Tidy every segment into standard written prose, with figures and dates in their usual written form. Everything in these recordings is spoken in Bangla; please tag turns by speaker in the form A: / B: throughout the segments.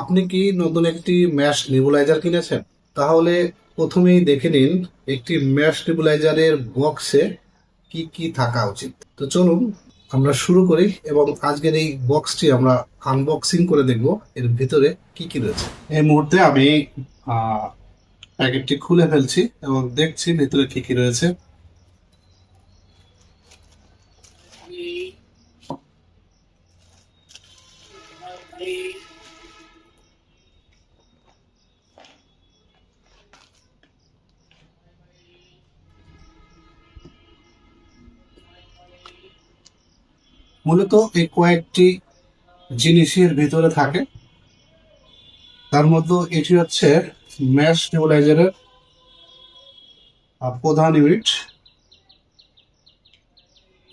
A: আপনি কি নতুন একটি ম্যাশ নেবুলাইজার কিনেছেন? তাহলে প্রথমেই দেখে নিন একটি ম্যাশ নেবুলাইজারের বক্সে কি কি থাকা উচিত। তো চলুন আমরা শুরু করি এবং আজকের এই বক্সটি আমরা আনবক্সিং করে দেখব এর ভিতরে কি কি রয়েছে। এই মুহূর্তে আমি প্যাকেটটি খুলে ফেলছি এবং দেখছি ভিতরে কি কি রয়েছে। মূলত এই কয়েকটি জিনিসের ভিতরে থাকে, তার মধ্যে এটি হচ্ছে ম্যাশ নেবুলাইজারের প্রধান ইউনিট।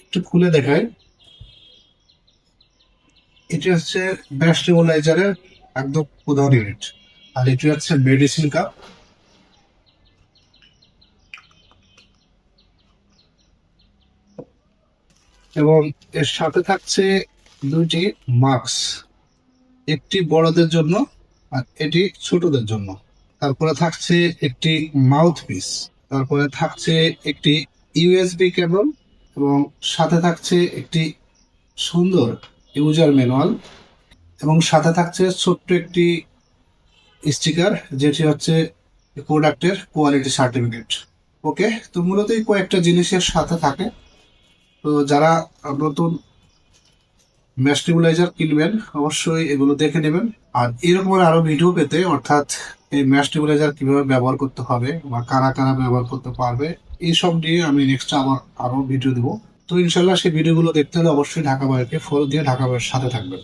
A: একটু খুলে দেখায়, এটি হচ্ছে ম্যাশ নেবুলাইজারের একদম প্রধান ইউনিট। আর এটি হচ্ছে মেডিসিন কাপ এবং এর সাথে থাকছে দুটি মাস্ক, একটি বড়দের জন্য আর এটি ছোটদের জন্য। তারপরে থাকছে একটি মাউথ পিস, তারপরে থাকছে একটি ইউএসবি কেবল এবং সাথে থাকছে একটি সুন্দর ইউজার ম্যানুয়াল এবং সাথে থাকছে ছোট্ট একটি স্টিকার, যেটি হচ্ছে প্রোডাক্টের কোয়ালিটি সার্টিফিকেট। ওকে, তো মূলত এই কয়েকটা জিনিসের সাথে থাকে। তো যারা নতুন ম্যাশ নেবুলাইজার কিনবেন অবশ্যই এগুলো দেখে নেবেন। আর এরকম আরো ভিডিও পেতে, অর্থাৎ এই ম্যাশ নেবুলাইজার কিভাবে ব্যবহার করতে হবে বা কারা কারা ব্যবহার করতে পারবে, এইসব নিয়ে আমি নেক্সট আবার আরো ভিডিও দেবো। তো ইনশাল্লাহ সেই ভিডিওগুলো দেখতে হলে অবশ্যই ঢাকা বাইরকে ফলো দিয়ে ঢাকা বাইরের সাথে থাকবেন।